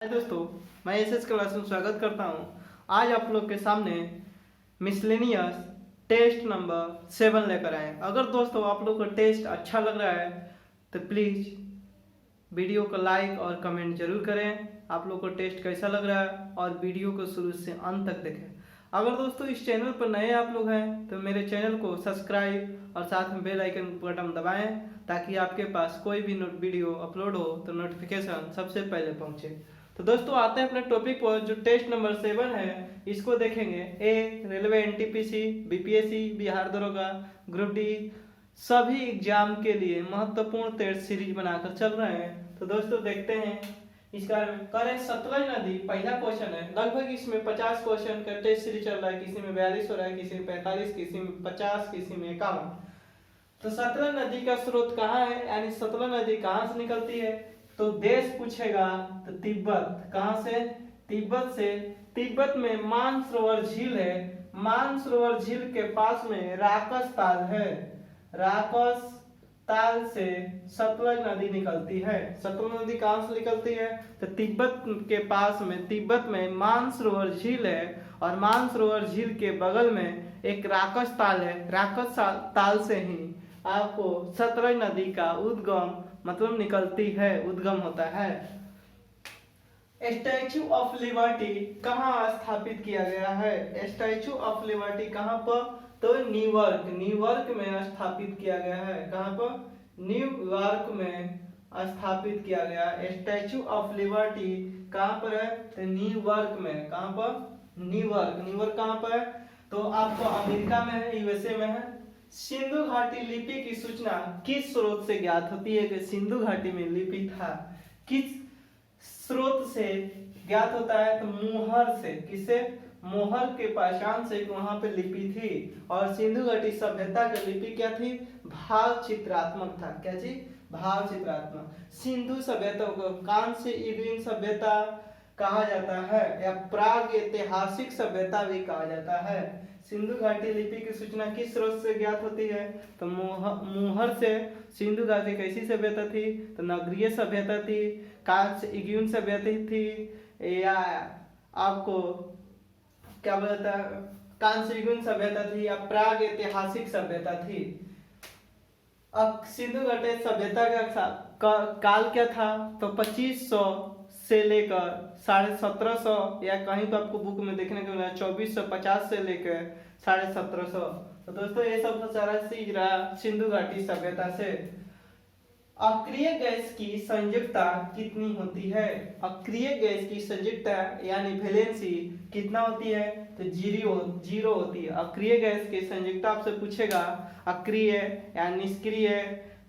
हाय दोस्तों, मैं SS class में स्वागत करता हूं। आज आप लोग के सामने मिसलेनियस टेस्ट नंबर 7 लेकर आए। अगर दोस्तों आप लोग को टेस्ट अच्छा लग रहा है तो प्लीज़ वीडियो को लाइक और कमेंट जरूर करें। आप लोग को टेस्ट कैसा लग रहा है और वीडियो को शुरू से अंत तक देखें। अगर दोस्तों इस चैनल पर नए आप लोग हैं तो मेरे चैनल को सब्सक्राइब और साथ में बेल आइकन बटन दबाएं ताकि आपके पास कोई भी वीडियो अपलोड हो तो नोटिफिकेशन सबसे पहले पहुंचे। तो दोस्तों आते हैं अपने टॉपिक पर। जो टेस्ट नंबर 7 है इसको देखेंगे। रेलवे, एनटीपीसी, बीपीएससी, बिहार दरोगा, ग्रुप डी सभी एग्जाम के लिए महत्वपूर्ण टेस्ट सीरीज बनाकर चल रहे हैं। तो दोस्तों देखते हैं इसका करें। सतलज नदी पहला क्वेश्चन है। लगभग इसमें 50 क्वेश्चन का टेस्ट सीरीज चल रहा है। किसी में 42 हो रहा है, किसी में 45, किसी में 50, किसी में 51। तो सतलज नदी का स्रोत कहाँ है, यानी सतलज नदी कहाँ से निकलती है। तो देश पूछेगा तो तिब्बत। कहाँ से? तिब्बत से। तिब्बत में मानसरोवर झील है। मानसरोवर झील के पास में राकस ताल है। राकस ताल से सतलज नदी निकलती है। सतलज नदी कहाँ से निकलती है? तो तिब्बत के पास में, तिब्बत में मानसरोवर झील है और मानसरोवर झील के बगल में एक राकस ताल है। राकस ताल से ही आपको सतलज नदी का उद्गम मतलब निकलती है, उद्गम होता है। स्टैच्यू ऑफ लिबर्टी कहाँ स्थापित किया गया है? स्टैच्यू ऑफ लिबर्टी कहाँ पर? तो न्यूयॉर्क, न्यूयॉर्क में स्थापित किया गया है। कहाँ पर? न्यूयॉर्क में स्थापित किया गया। स्टैच्यू ऑफ लिबर्टी कहाँ पर है? तो न्यूयॉर्क में। कहाँ पर? न्यूयॉर्क। न्यूयॉर्क कहाँ पर है? तो आपको अमेरिका में है, यूएसए में है। सिंधु घाटी लिपि की सूचना किस स्रोत से ज्ञात होती है कि सिंधु घाटी में लिपि था? किस स्रोत से ज्ञात होता है? तो मोहर से। किससे? मोहर के पहचान से वहां पे लिपि थी। और सिंधु घाटी सभ्यता की लिपि क्या थी? भाव चित्रात्मक था। क्या चीज? भाव चित्रात्मक। सिंधु सभ्यता को कांस्य युगीन सभ्यता कहा जाता है या प्राग ऐतिहासिक सभ्यता भी कहा जाता है। सिंधु घाटी लिपि की सूचना किस स्रोत से ज्ञात होती है? तो मोहर से। सिंधु घाटी कैसी सभ्यता थी? तो नगरीय सभ्यता थी, कांस्य युगीन सभ्यता थी, या आपको क्या बोलता है, कांस्य युगीन सभ्यता थी या प्राग ऐतिहासिक सभ्यता थी। अब सिंधु घाटी सभ्यता का काल क्या था? तो 2500 से लेकर 1750 या कहीं तो आपको बुक में देखने को मिला 2450 से लेकर 1750। तो दोस्तों ये सब सारा चीज रहा सिंधु घाटी सभ्यता से। अक्रिय गैस की संयुक्तता कितनी होती है? अक्रिय गैस की संयुक्तता यानी वैलेंसी कितना होती है? तो जीरो होती है। अक्रिय गैस की संयुक्तता आपसे पूछेगा। अक्रिय या निष्क्रिय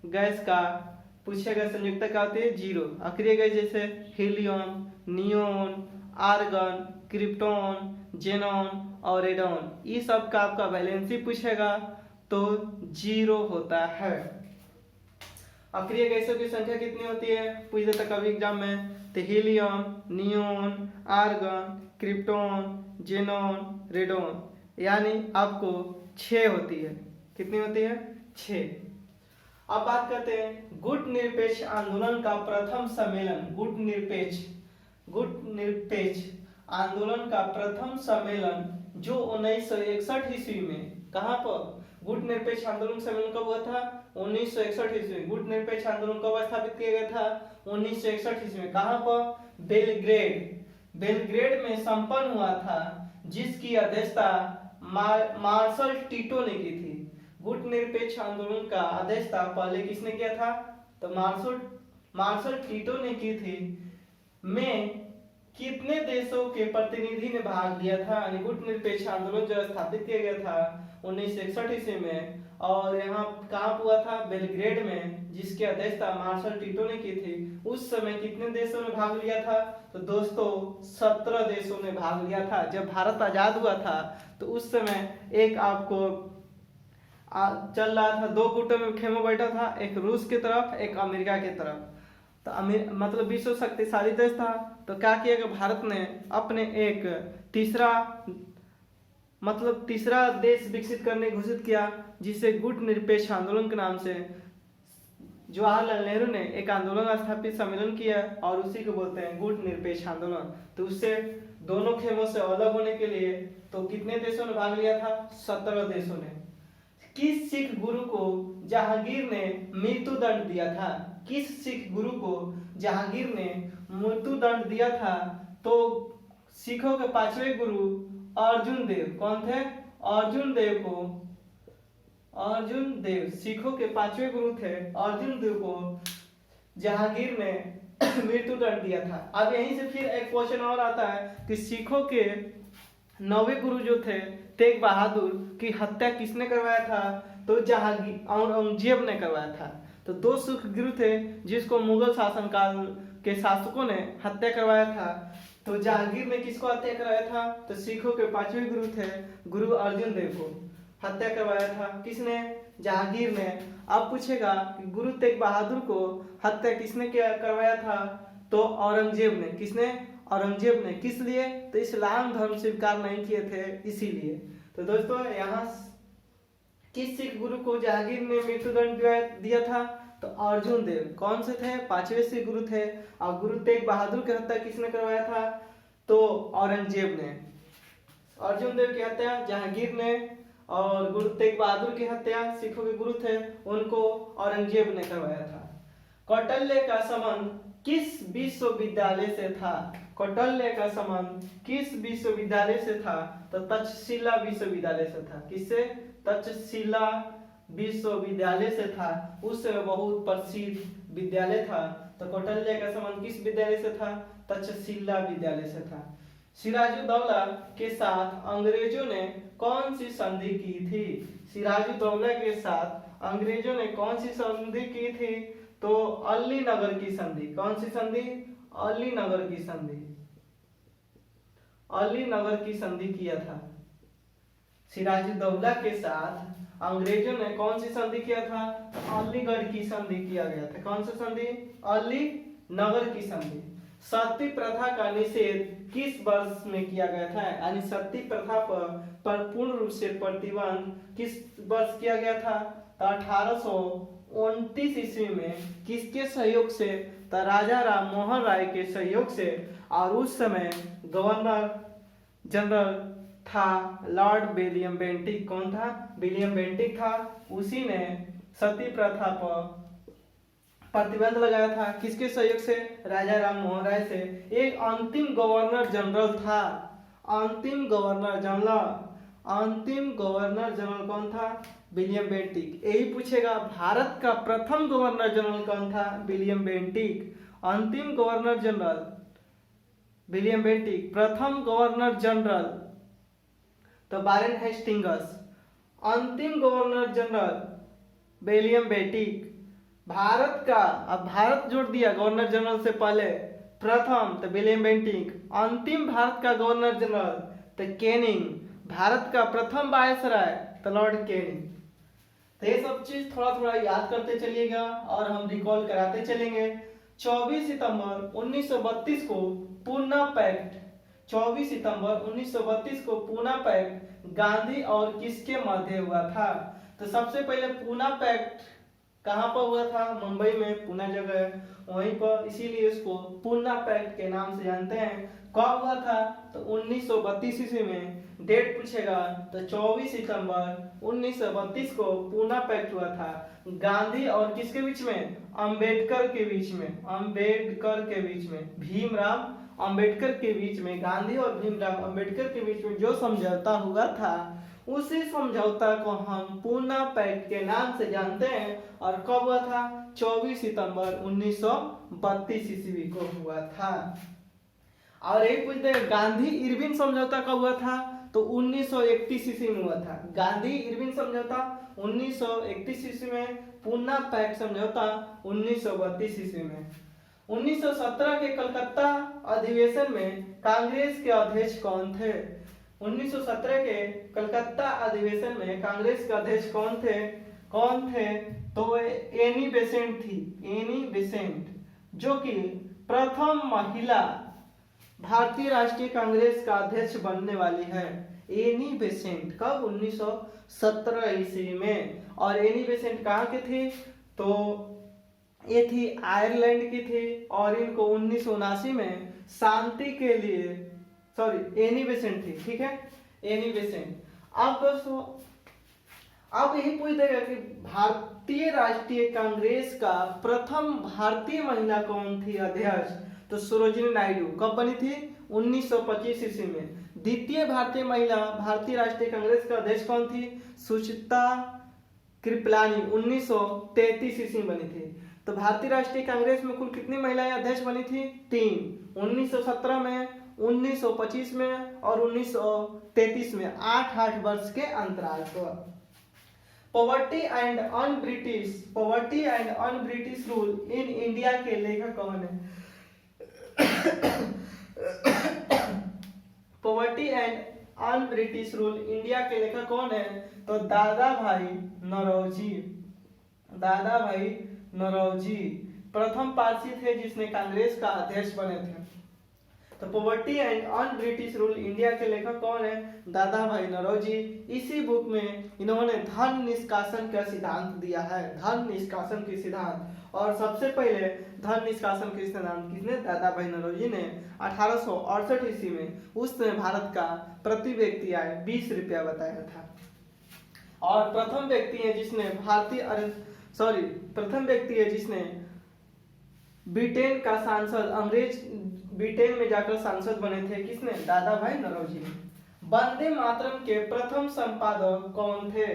गैस का पूछेगा संयुक्तता क्या होती है? जीरो। अक्रिय गैस जैसे helium, neon, argon, krypton, xenon और रेडॉन, ये सब का आपका वैलेंसी पूछेगा तो जीरो होता है। अक्रिय गैसों की संख्या कितनी होती है पूछ देता कभी एग्जाम में? तो helium, neon, argon, krypton, xenon, radon, यानी आपको 6 होती है। कितनी होती है? 6। अब बात करते हैं गुट निरपेक्ष आंदोलन का प्रथम सम्मेलन। गुट निरपेक्ष आंदोलन का प्रथम सम्मेलन जो 1961 ईस्वी में, कहाँ पर? गुट निरपेक्ष आंदोलन सम्मेलन कब हुआ था? 1961 ईस्वी में। गुट निरपेक्ष आंदोलन कब स्थापित किया गया था? 1961 ईस्वी में। कहाँ पर? बेलग्रेड में संपन्न हुआ था, जिसकी अध्यक्षता मार्शल टीटो ने की थी। गुट निरपेक्ष आंदोलन का अध्यक्षता पहले किसने किया था? तो मार्शल टीटो ने की थी। में कितने देशों के प्रतिनिधि ने भाग लिया था? यानी गुट निरपेक्ष आंदोलन जो स्थापित किया गया था 1961 ईस्वी में, और यहाँ कहाँ हुआ था? बेलग्रेड में, जिसकी अध्यक्षता मार्शल टीटो ने की थी। उस समय कितने देशों ने भाग लिया था? तो दोस्तों 17 देशों ने भाग लिया था। जब भारत आजाद हुआ था तो उस समय एक आपको चल रहा था, 2 गुटों में खेमा बैठा था, एक रूस की तरफ, एक अमेरिका की तरफ। तो मतलब विश्व शक्तिशाली देश था। तो क्या किया कि भारत ने अपने एक तीसरा देश विकसित करने घोषित किया, जिसे गुट निरपेक्ष आंदोलन के नाम से जवाहरलाल नेहरू ने एक आंदोलन स्थापित सम्मेलन किया और उसी को बोलते हैं गुट निरपेक्ष आंदोलन। तो उससे दोनों खेमों से अलग होने के लिए तो कितने देशों ने भाग लिया था? 17 देशों ने। किस सिख गुरु को जहांगीर ने मृत्यु दंड दिया था? किस सिख गुरु को जहांगीर ने मृत्यु दंड दिया था? तो सिखों के 5वें गुरु अर्जुन देव। कौन थे? अर्जुन देव को, अर्जुन देव सिखों के 5वें गुरु थे। अर्जुन देव को जहांगीर ने मृत्यु दंड दिया था। अब यहीं से फिर एक क्वेश्चन और आता है कि सिखों के 9वें गुरु जो थे तेग बहादुर की हत्या किसने करवाया था? तो जहांगीर औरंगजेब ने करवाया था। तो 2 सिख गुरु थे जिसको मुगल शासनकाल के शासकों ने हत्या करवाया था। तो जहांगीर ने किसको हत्या करवाया था? तो सिखों के 5वें गुरु थे गुरु अर्जुन देव को हत्या करवाया था। किसने? जहांगीर ने। अब पूछेगा कि गुरु तेग बहादुर को हत्या किसने करवाया था? तो औरंगजेब ने। किसने? औरंगजेब ने। किस लिए? तो इस्लाम धर्म स्वीकार नहीं किए थे इसीलिए। तो दोस्तों यहाँ किस सिख गुरु को जहांगीर ने मृत्युदंड दिया था? तो अर्जुन देव। कौन से थे? 5वें सिख गुरु थे। और गुरु तेग बहादुर की हत्या किसने करवाया था? तो औरंगजेब ने। अर्जुन देव की हत्या जहांगीर ने और गुरु तेग बहादुर की हत्या सिखों के गुरु थे उनको औरंगजेब ने करवाया था। कौटिल्य का संबंध किस विश्वविद्यालय से था? कौटिल्य का संबंध किस विश्वविद्यालय से था? तो तक्षशिला विश्वविद्यालय से था। किससे? तक्षशिला विश्वविद्यालय से था। उस समय बहुत प्रसिद्ध विद्यालय था। तो कौटिल्य का संबंध किस विद्यालय से था? तक्षशिला विद्यालय से था। सिराजुद्दौला के साथ अंग्रेजों ने कौन सी संधि की थी? सिराजुद्दौला के साथ अंग्रेजों ने कौन सी संधि की थी? तो अलीनगर की संधि। कौन सी संधि? अलीनगर की संधि। अलीनगर की संधि किया था। सिराजुद्दौला के साथ अंग्रेजों ने कौन सी संधि किया था? अलीगढ़ की संधि किया गया था। कौन सी संधि? अलीनगर की संधि। सती प्रथा का निषेध किस वर्ष में किया गया था? यानी सती प्रथा पर पूर्ण रूप से प्रतिबंध किस वर्ष किया गया था? तो 1829 ईस्वी में। किसके सहयोग से? तो राजा राम मोहन राय के सहयोग से। और उस समय गवर्नर जनरल था लॉर्ड विलियम बेंटिक। कौन था? विलियम बेंटिक था। उसी ने सती प्रथा पर प्रतिबंध लगाया था। किसके सहयोग से? राजा राम मोहन राय से। एक अंतिम गवर्नर जनरल था। अंतिम गवर्नर जनरल कौन था? William Bentinck. यही पूछेगा भारत का प्रथम गवर्नर जनरल कौन था? William Bentinck. अंतिम गवर्नर जनरल विलियम बेंटिक। प्रथम गवर्नर जनरल तो वारेन हेस्टिंग्स। अंतिम governor general William Bentinck. Bharat का, अब भारत जोड़ दिया गवर्नर जनरल से पहले, प्रथम तो विलियम बेंटिक। अंतिम भारत का गवर्नर जनरल तो कैनिंग। भारत का प्रथम वायसराय तो लॉर्ड कैनिंग। तो ये सब चीज थोड़ा थोड़ा याद करते चलिएगा और हम रिकॉल कराते चलेंगे। 24 सितंबर 1932 को पूना पैक्ट, 24 सितंबर 1932 को पूना पैक्ट गांधी और किसके मध्य हुआ था? तो सबसे पहले पूना पैक्ट कहाँ पर हुआ था? मुंबई में, पूना जगह है वहीं पर, इसीलिए इसको पूना पैक्ट के नाम से जानते हैं। कब हुआ था? तो 1932 ईस्वी में। डेट पूछेगा तो 24 सितंबर 1932 को पूना पैक्ट हुआ था। गांधी और किसके बीच में? अंबेडकर के बीच में। अंबेडकर के बीच में, भीमराव अंबेडकर के बीच में। गांधी और भीमराव अंबेडकर के बीच में जो समझौता हुआ था उसी समझौता को हम पूना पैक्ट के नाम से जानते हैं। और कब हुआ था? 24 सितंबर 1932 ईस्वी को हुआ था। और एक पूछते हैं गांधी इरविन समझौता कब हुआ था? तो 1931 ईस्वी में हुआ था। गांधी इरविन समझौता 1931 ईस्वी में, पूना पैक्ट समझौता 1932 ईस्वी में। 1917 के कलकत्ता अधिवेशन में कांग्रेस के अध्यक्ष कौन थे? 1917 के कलकत्ता अधिवेशन में कांग्रेस के अध्यक्ष कौन थे? तो एनी बेसेंट थी। एनी बेसेंट, जो कि प्रथम महिला भारतीय राष्ट्रीय कांग्रेस का अध्यक्ष बनने वाली है। एनी बेसेंट कब? 1917 ईस्वी में। और एनी बेसेंट कहाँ के थे? तो ये थी आयरलैंड की थी और इनको 1979 में शांति के लिए, सॉरी एनी बेसेंट थी, ठीक है, एनी बेसेंट। अब दोस्तों अब यही पूछ देगा कि भारतीय राष्ट्रीय कांग्रेस का प्रथम भारतीय महिला कौन थी अध्यक्ष? तो सरोजिनी नायडू। कब बनी थी? 1925 ईस्वी में। द्वितीय भारतीय महिला भारतीय राष्ट्रीय कांग्रेस का अध्यक्ष कौन थी? सुचित्रा कृपलानी 1933 ईस्वी में बनी थी। तो भारतीय राष्ट्रीय कांग्रेस में कुल कितनी महिलाएं अध्यक्ष बनी थी? 3। 1917 में, 1925 में और 1933 में, 8-8 वर्ष के अंतराल पर। Poverty and un British rule in India के लेखक कौन है? Poverty and un British rule India के लेखक कौन है? तो दादा भाई नौरोजी प्रथम पारसी थे जिसने कांग्रेस का अध्यक्ष बने थे। तो poverty and un British rule India के लेखक कौन है? दादा भाई नौरोजी। इसी बुक में इन्होंने धन निष्कासन का सिद्धांत दिया है, धन निष्कासन के सिद्धांत। और सबसे पहले धन निष्कासन के सिद्धांत किसने? दादा भाई नौरोजी ने 1868 ईस्वी में। उस समय भारत का प्रति व्यक्ति आय 20 रुपया बताया था। और प्रथम व्यक्ति है जिसने ब्रिटेन का सांसद, ब्रिटेन में जाकर सांसद बने थे, किसने? दादा भाई नौरोजी। वंदे मातरम के प्रथम संपादक कौन थे?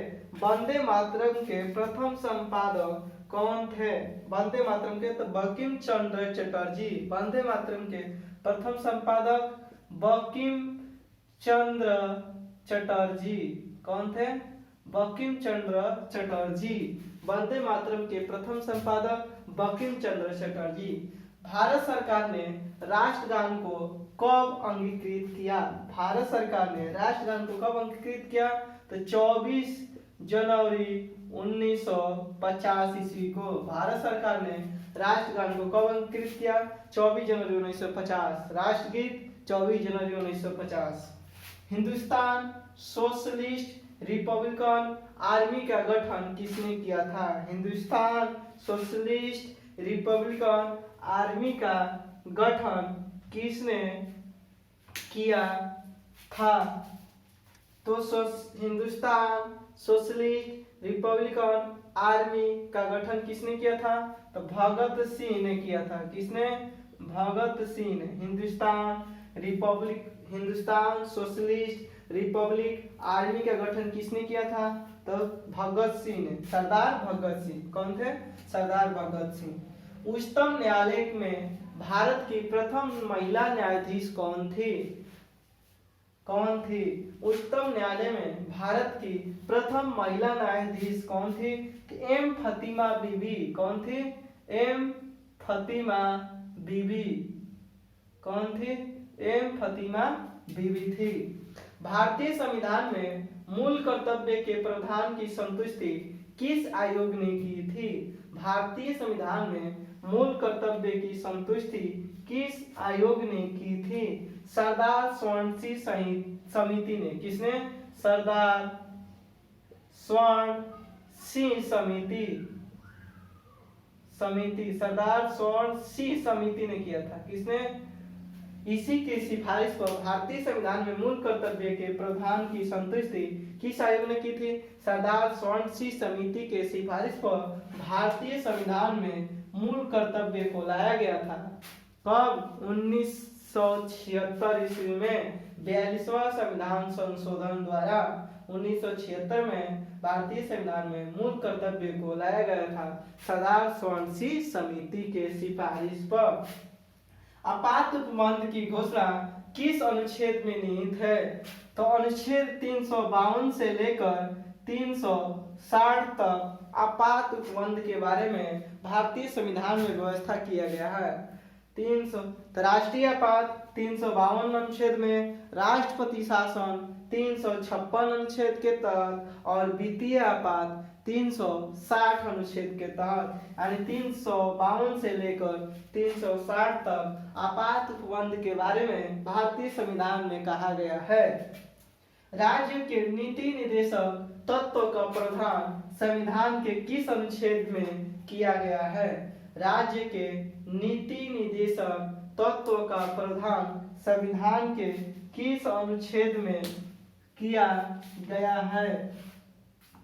वंदे मातरम के प्रथम संपादक कौन थे? वंदे मातरम के तो बंकिम चंद्र चटर्जी। वंदे मातरम के प्रथम संपादक बंकिम चंद्र चटर्जी। कौन थे? बंकिम चंद्र चटर्जी। वंदे मातरम के प्रथम संपादक बंकिम चंद्र चटर्जी। भारत सरकार ने राष्ट्रगान को कब अंगीकृत किया? भारत सरकार ने राष्ट्रगान को कब अंगीकृत किया? तो 24 जनवरी 1950 ईस्वी को भारत सरकार ने राष्ट्रगान को कब अंगीकृत किया? 24 जनवरी 1950। राष्ट्रगीत 24 जनवरी 1950। हिंदुस्तान सोशलिस्ट रिपब्लिकन आर्मी का गठन किसने किया था? हिंदुस्तान सोशलिस्ट रिपब्लिकन आर्मी का गठन किसने किया था? तो हिंदुस्तान सोशलिस्ट रिपब्लिकन आर्मी का गठन किसने किया था? तो भगत सिंह ने किया था। किसने? भगत सिंह ने। हिंदुस्तान सोशलिस्ट रिपब्लिक आर्मी का गठन किसने किया था? तो भगत सिंह ने, सरदार भगत सिंह। कौन थे? सरदार भगत सिंह। उच्चतम न्यायालय में भारत की प्रथम महिला न्यायाधीश कौन थी? कौन थी? उच्चतम न्यायालय में भारत की प्रथम महिला न्यायाधीश कौन थी? एम फतिमा बीबी। कौन थी? एम फतिमा बीबी। कौन थी? एम फतिमा बीबी थी। भारतीय संविधान में मूल कर्तव्य के प्रावधान की संतुष्टि किस आयोग ने की थी? भारतीय संविधान में मूल कर्तव्य की संतुष्टि किस आयोग ने की थी? सरदार स्वर्ण सिंह समिति ने। किसने? सरदार स्वर्ण सिंह समिति। सरदार स्वर्ण सिंह समिति ने किया था। किसने? इसी की सिफारिश पर भारतीय संविधान में मूल कर्तव्य के प्रावधान की संतुष्टि किस आयोग ने की थी? सरदार स्वर्ण सिंह समिति के सिफारिश पर भारतीय संविधान में मूल कर्तव्य को लाया गया था। कब? 1976 ईस्वी में 42वां संविधान संशोधन द्वारा 1976 में भारतीय संविधान में मूल कर्तव्य को लाया गया था सरदार स्वर्ण सिंह समिति के सिफारिश पर। आपात उपबंध की घोषणा किस अनुच्छेद में निहित है? तो अनुच्छेद 352 से लेकर 360 तक आपात उपबंध के बारे में भारतीय संविधान में व्यवस्था किया गया है। 300 राष्ट्रीय आपात 352 अनुच्छेद में, राष्ट्रपति शासन 356 अनुच्छेद के तहत और वित्तीय आपात 360 अनुच्छेद के तहत, यानी 352 से लेकर 360 तक आपात उपबंध के बारे में भारतीय संविधान में कहा गया है। राज्य के नीति निर्देशक तत्व का प्रावधान संविधान के किस अनुच्छेद में किया गया है? राज्य के नीति निदेशक तत्व का प्रावधान संविधान के किस अनुच्छेद में किया गया है?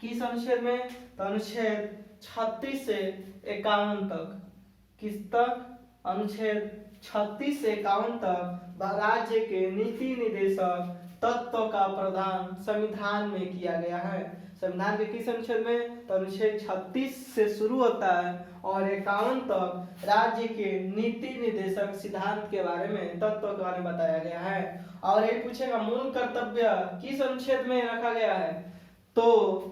किस अनुच्छेद में? तो अनुच्छेद 36 से 51 तक। किस तक? अनुच्छेद 36 से 51 तक राज्य के नीति निदेशक तत्व का प्रावधान संविधान में किया गया है। संविधान के किस अनुच्छेद में? तो अनुच्छेद 36 से शुरू होता है और 51 तक राज्य के नीति निदेशक सिद्धांत के बारे में, तत्व के बारे में बताया गया है। और ये पूछेगा मूल कर्तव्य किस अनुच्छेद में रखा गया है? तो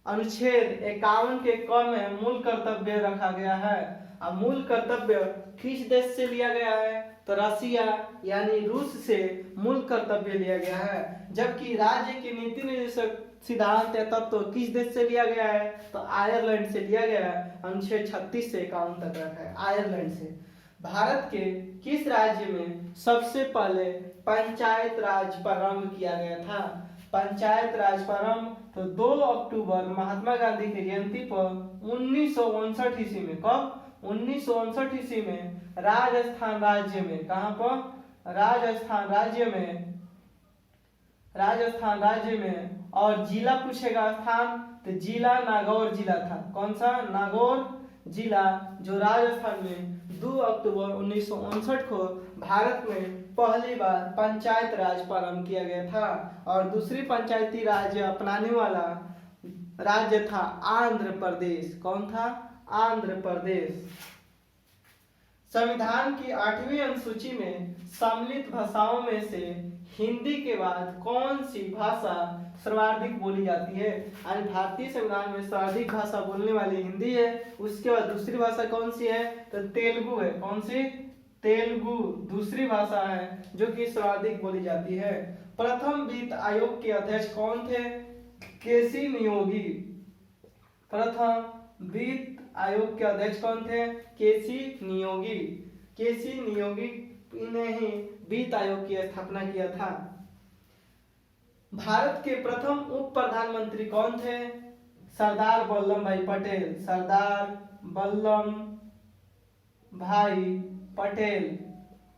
अनुच्छेद 51 के क में मूल कर्तव्य रखा गया है। अब मूल कर्तव्य किस देश से लिया गया है? तो रसिया यानी रूस से मूल कर्तव्य लिया गया है। जबकि राज्य के नीति निर्देशक सिद्धांत या तत्व किस देश से लिया गया है? तो आयरलैंड से लिया गया है। अनुच्छेद 36 से 51 तक रखा है आयरलैंड से। भारत के किस राज्य में सबसे पहले पंचायत राज प्रारंभ किया गया था? पंचायत राज प्रारंभ तो 2 अक्टूबर महात्मा गांधी की जयंती पर 1959 ईस्वी में। कब? 1959 ईस्वी में राजस्थान राज्य में। कहां पर? राजस्थान राज्य में। और जिला पूछेगा स्थान, तो जिला नागौर जिला था। कौन सा? नागौर जिला, जो राजस्थान में 2 अक्टूबर 1959 को भारत में पहली बार पंचायत राज प्रारंभ किया गया था। और दूसरी पंचायती राज अपनाने वाला राज्य था आंध्र प्रदेश। कौन था? आंध्र प्रदेश। संविधान की 8वीं अनुसूची में सम्मिलित भाषाओं में से हिंदी के बाद कौन सी भाषा सर्वाधिक बोली जाती है? यानी भारतीय संविधान में सर्वाधिक भाषा बोलने वाली हिंदी है। उसके बाद दूसरी भाषा कौन सी है? तो तेलुगु है। कौन सी? तेलुगु दूसरी भाषा है जो कि सर्वाधिक बोली जाती है। प्रथम वित्त आयोग के अध्यक्ष कौन थे? केसी नियोगी। प्रथम वित्त आयोग के अध्यक्ष कौन थे? केसी नियोगी। केसी नियोगी ने ही वित्त आयोग की स्थापना किया था। भारत के प्रथम उप प्रधानमंत्री कौन थे? सरदार वल्लभ भाई पटेल। सरदार वल्लभ भाई पटेल।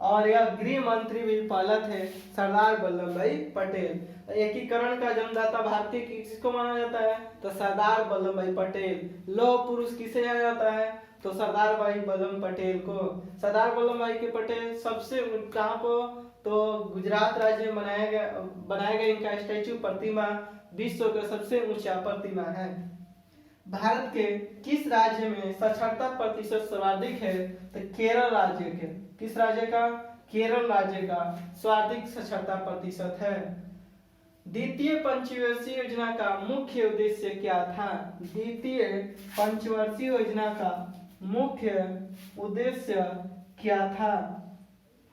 और यह गृह मंत्री भी पहला थे, सरदार वल्लभ भाई पटेल। एकीकरण का जन्मदाता भारतीय किसको माना जाता है? तो सरदार वल्लभ भाई पटेल। लौह पुरुष किसे जाना जाता है? तो सरदार भाई वल्लभ पटेल को। सरदार वल्लभ भाई के पटेल सबसे कहाँ पर? तो गुजरात राज्य में बनाया गया इनका स्टैचू, प्रतिमा विश्व का सबसे ऊंचा प्रतिमा है। भारत के किस राज्य में साक्षरता प्रतिशत सर्वाधिक है? तो केरल राज्य के। किस राज्य का? केरल राज्य का सर्वाधिक साक्षरता प्रतिशत है। द्वितीय पंचवर्षीय योजना का मुख्य उद्देश्य क्या था? द्वितीय पंचवर्षीय योजना का मुख्य उद्देश्य क्या था?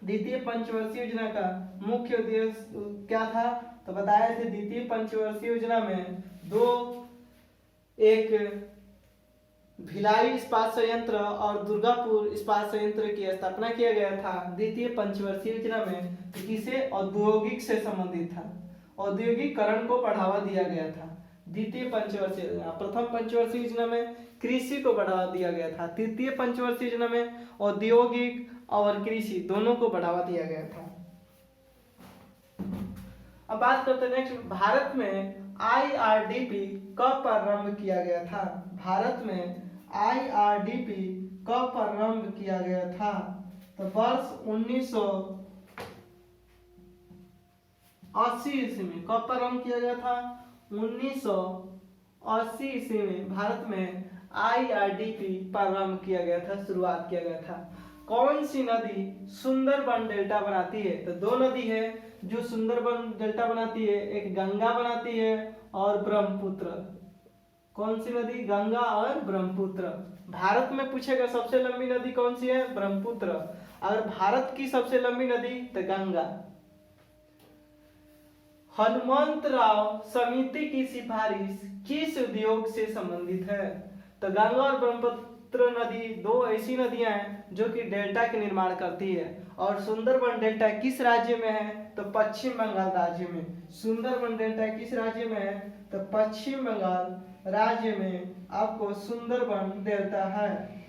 द्वितीय पंचवर्षीय योजना का मुख्य उद्देश्य क्या था? तो बताया थे द्वितीय पंचवर्षीय योजना में एक भिलाई इस्पात संयंत्र और दुर्गापुर इस्पात संयंत्र की स्थापना किया गया था द्वितीय पंचवर्षीय योजना में। तो किसे? औद्योगिक से संबंधित था। औद्योगिकरण को बढ़ावा दिया गया था द्वितीय पंचवर्षीय योजना। प्रथम पंचवर्षीय योजना में कृषि को बढ़ावा दिया गया था। तृतीय पंचवर्षीय योजना में औद्योगिक और कृषि दोनों को बढ़ावा दिया गया था। अब बात करते हैं नेक्स्ट, भारत में IRDP कब प्रारंभ किया गया था? भारत में IRDP कब प्रारंभ किया गया था? तो वर्ष 1980 ईस्वी में। कब प्रारंभ किया गया था? 1980 ईस्वी में भारत में IRDP प्रारंभ किया गया था, शुरुआत किया गया था। कौन सी नदी सुंदरबन डेल्टा बनाती है? तो 2 नदी है जो सुंदरबन डेल्टा बनाती है, एक गंगा बनाती है और ब्रह्मपुत्र। कौन सी नदी? गंगा और ब्रह्मपुत्र। भारत में पूछेगा सबसे लंबी नदी कौन सी है? ब्रह्मपुत्र। अगर भारत की सबसे लंबी नदी तो गंगा। हनुमंतराव समिति की सिफारिश किस उद्योग से संबंधित है? तो गंगा और ब्रह्मपुत्र नदी 2 ऐसी नदियां हैं जो कि डेल्टा के निर्माण करती है। और सुंदरबन डेल्टा किस राज्य में है? तो पश्चिम बंगाल राज्य में। सुंदरबन डेल्टा किस राज्य में है? तो पश्चिम बंगाल राज्य में आपको सुंदरबन डेल्टा है।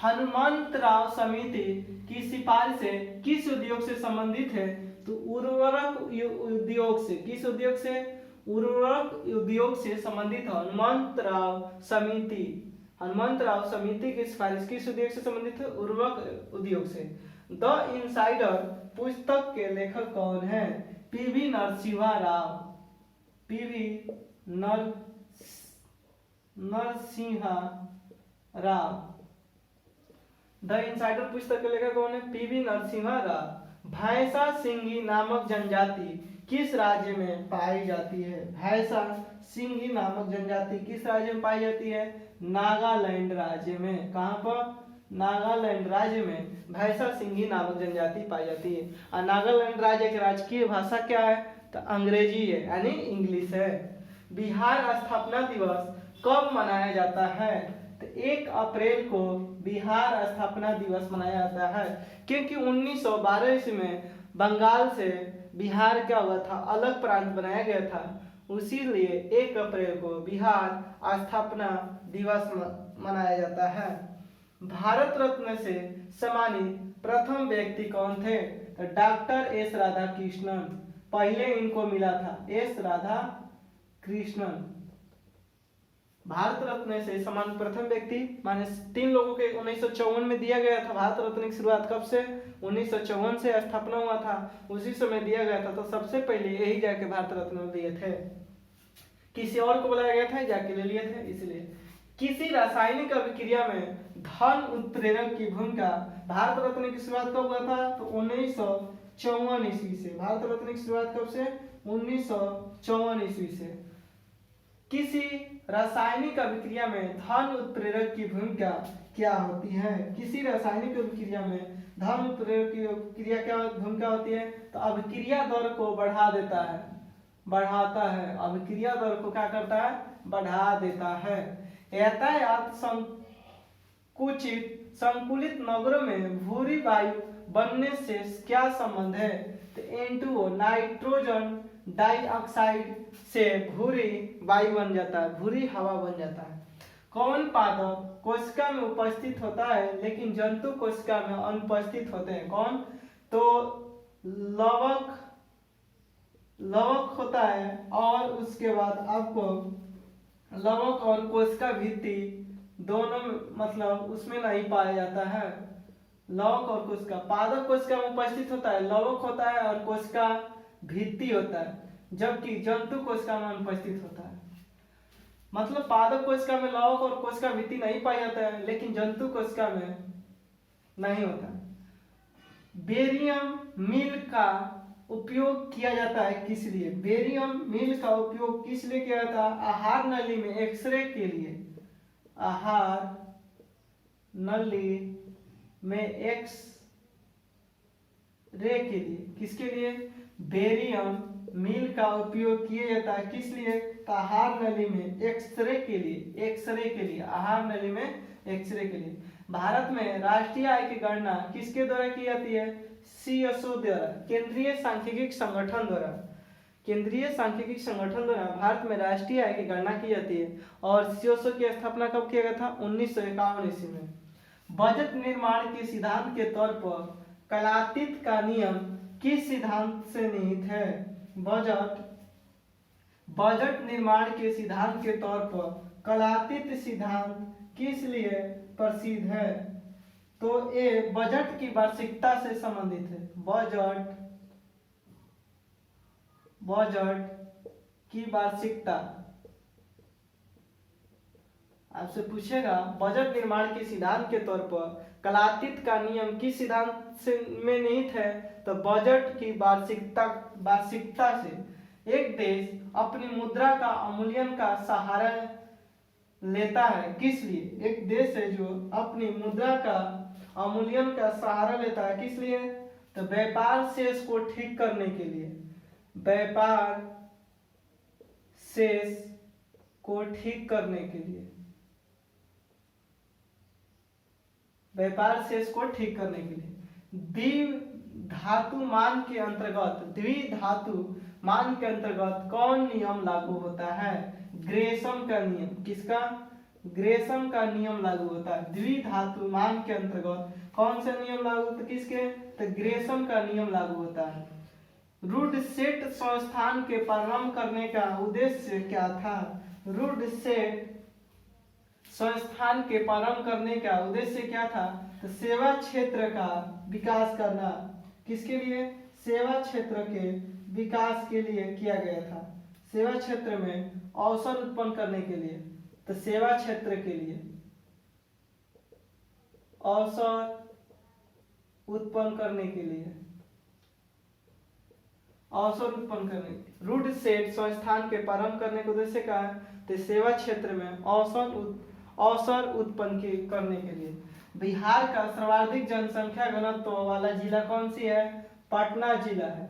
हनुमंतराव समिति की सिफारिशें किस उद्योग से संबंधित है? तो उर्वरक उद्योग से। किस उद्योग से? उर्वरक उद्योग से संबंधित हनुमंतराव समिति की सिफारिश किस उद्योग से संबंधित है? उर्वरक उद्योग से। द इनसाइडर पुस्तक के लेखक कौन है? PV Narasimha Rao. PV Narasimha Rao. The insider पुस्तक के लेखक कौन है? पीवी नरसिम्हा राव। भैंसा सिंघी नामक जनजाति किस राज्य में पाई जाती है? भैंसा सिंघी नामक जनजाति किस राज्य में पाई जाती है? नागालैंड राज्य में। कहाँ पर? नागालैंड राज्य में भैंसा सिंघी नामक जनजाति पाई जाती है। और नागालैंड राज्य की राजकीय भाषा क्या है? तो अंग्रेजी है, यानी इंग्लिश है। बिहार स्थापना दिवस कब मनाया जाता है? तो 1 अप्रैल को बिहार स्थापना दिवस मनाया जाता है, क्योंकि 1912 ईस्वी में बंगाल से बिहार क्या हुआ था? अलग प्रांत बनाया गया था, उसीलिए 1 अप्रैल को बिहार स्थापना दिवस मनाया जाता है। भारत रत्न से सम्मानित प्रथम व्यक्ति कौन थे? तो डॉक्टर एस राधाकृष्णन। पहले इनको मिला था एस राधाकृष्णन। भारत रत्न से सम्मानित प्रथम व्यक्ति माने 3 लोगों के 1954 में दिया गया था। भारत रत्न की शुरुआत कब से? 1954 से स्थापना हुआ था, उसी समय दिया गया था। तो सबसे पहले यही जाके भारत रत्न दिए थे, किसी और को बुलाया गया था, जाके ले लिए थे। इसलिए किसी रासायनिक अभिक्रिया में धन उत्प्रेरक की भूमिका। भारत रत्न की शुरुआत कब हुआ था? तो 1954 ईस्वी से। भारत रत्न की शुरुआत कब से? 1954 ईस्वी से। किसी रासायनिक अभिक्रिया में धन उत्प्रेरक की भूमिका क्या होती है? किसी रासायनिक अभिक्रिया में धन उत्प्रेरक की क्रिया क्या भूमिका होती है? तो अभिक्रिया दर को बढ़ा देता है, बढ़ाता है। अभिक्रिया दर को क्या करता है? बढ़ा देता है। यातायात संकुलित नगरों में भूरी वायु बनने से क्या संबंध है? तो N2O नाइट्रोजन डाइऑक्साइड से भूरी वायु बन जाता है, भूरी हवा बन जाता है। कौन पादप कोशिका में उपस्थित होता है लेकिन जंतु कोशिका में अनुपस्थित होते हैं? कौन? तो लवक होता है, और उसके बाद आपको लवक और कोशिका भित्ति दोनों मतलब उसमें नहीं पाया जाता है। लवक और कोशिका, पादप कोशिका में उपस्थित होता है, लवक होता है और कोशिका भित्ति होता है, जबकि जंतु कोशिका में अनुपस्थित होता है। मतलब पादप कोशिका में लवक और कोशिका भित्ति नहीं पाया जाता है, लेकिन जंतु कोशिका में नहीं होता। बेरियम मिल का उपयोग किया जाता है किस लिए? बेरियम मिल का उपयोग किस लिए किया जाता है? आहार नली में एक्सरे के लिए। आहार नली में एक्सरे के लिए। किसके लिए? बेरियम मिल का उपयोग किया जाता है किस लिए? आहार नली में एक्सरे के लिए। एक्सरे के लिए, आहार नली में एक्सरे के लिए। भारत में राष्ट्रीय आय की गणना किसके द्वारा की जाती है? CSO द्वारा, केंद्रीय सांख्यिकी संगठन द्वारा। केंद्रीय सांख्यिकी संगठन द्वारा भारत में राष्ट्रीय आय की गणना की जाती है। और CSO की स्थापना कब किया गया था? 1951 ईस्वी में। बजट निर्माण के सिद्धांत के तौर पर कलातीत का नियम किस सिद्धांत से निहित है? बजट निर्माण के सिद्धांत के तौर पर कलातीत सिद्धांत किस लिए प्रसिद्ध है? तो ये बजट की वार्षिकता से संबंधित है। बजट की वार्षिकता आपसे पूछेगा। बजट निर्माण के सिद्धांत के तौर पर कलातीत का नियम किस सिद्धांत से में निहित है? तो बजट की वार्षिकता से। एक देश अपनी मुद्रा का अवमूल्यन का सहारा लेता है किस लिए? एक देश है जो अपनी मुद्रा का अवमूल्यन का सहारा लेता है किस लिए? तो व्यापार शेष को ठीक करने के लिए। व्यापार शेष को ठीक करने के लिए। व्यापार शेष को ठीक करने के लिए। द्विधातु मान के अंतर्गत कौन नियम लागू होता है? ग्रेशम का नियम। किसका? ग्रेशम का नियम लागू होता है। द्विधातुमान के अंतर्गत कौन सा नियम लागू होता है? किसके? तो ग्रेशम का नियम लागू होता है। रूडसेट संस्थान के प्रारंभ करने का उद्देश्य क्या था? रूडसेट संस्थान के प्रारंभ करने का उद्देश्य क्या था? तो सेवा क्षेत्र का विकास करना। किसके लिए? सेवा क्षेत्र के विकास के लिए किया गया था। सेवा क्षेत्र में अवसर उत्पन्न करने के लिए, तो सेवा क्षेत्र के लिए अवसर उत्पन्न करने के लिए, अवसर उत्पन्न करने। रूडसेट संस्थान के प्रारंभ करने का उद्देश्य क्या है? तो सेवा क्षेत्र में अवसर उत्पन्न करने के लिए। बिहार का सर्वाधिक जनसंख्या घनत्व वाला जिला कौन सी है? पटना जिला है।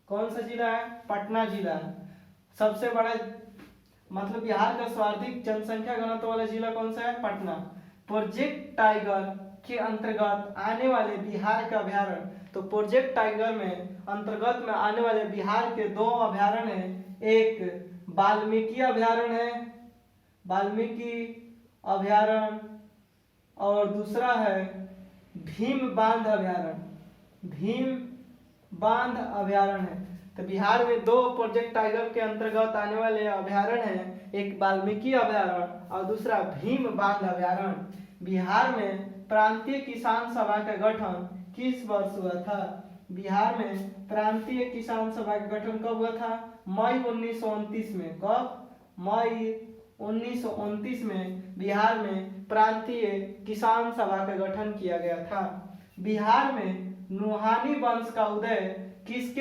कौन सा जिला है? पटना जिला है। सबसे बड़ा मतलब बिहार का सर्वाधिक जनसंख्या घनत्व वाला जिला कौन सा है? पटना। प्रोजेक्ट टाइगर के अंतर्गत आने वाले बिहार का अभ्यारण्य, तो प्रोजेक्ट टाइगर में अंतर्गत में आने वाले बिहार के दो अभ्यारण्य हैं। एक वाल्मीकि अभ्यारण्य है, वाल्मीकि अभ्यारण्य, और दूसरा है भीम बांध अभ्यारण्य। भीम बांध अभ्यारण्य है। तो बिहार में दो प्रोजेक्ट टाइगर के अंतर्गत आने वाले अभ्यारण्य हैं, एक वाल्मीकि अभ्यारण्य और दूसरा भीम बांध अभ्यारण्य। बिहार में प्रांतीय किसान सभा का गठन किस वर्ष हुआ था? बिहार में प्रांतीय किसान सभा का गठन कब हुआ था? मई 1929 में। कब? मई 1929 में बिहार में प्रांतीय किसान सभा का गठन किया गया था। बिहार में नुहानी वंश का उदय किस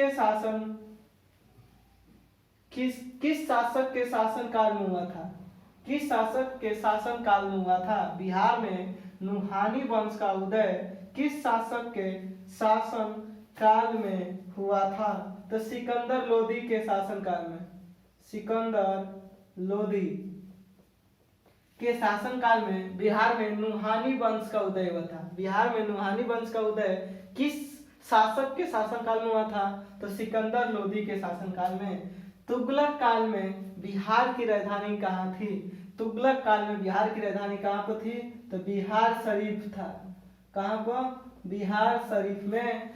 शासक के शासन काल में हुआ था? किस शासक के शासन काल में हुआ था? बिहार में नुहानी वंश का उदय किस शासक के शासन काल में हुआ था? तो सिकंदर लोदी के शासन काल में। सिकंदर लोदी के शासन काल में बिहार में नुहानी वंश का उदय हुआ था। बिहार में नुहानी वंश का उदय किस शासक के शासन काल में हुआ था? तो सिकंदर लोदी के शासन काल में। तुगलक काल में बिहार की राजधानी कहाँ थी? तुगलक काल में बिहार की राजधानी कहाँ पर थी? तो बिहार शरीफ था। कहाँ पर? बिहार शरीफ में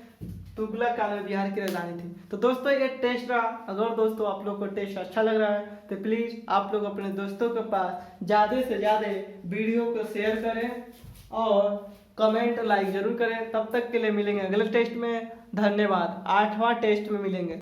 तुगलक काल में बिहार की राजधानी थी। तो दोस्तों ये टेस्ट रहा। अगर दोस्तों आप लोग को टेस्ट अच्छा लग रहा है तो प्लीज आप लोग अपने दोस्तों के पास ज़्यादा से ज़्यादा वीडियो को शेयर करें और कमेंट लाइक जरूर करें। तब तक के लिए मिलेंगे अगले टेस्ट में। धन्यवाद। 8वां टेस्ट में मिलेंगे।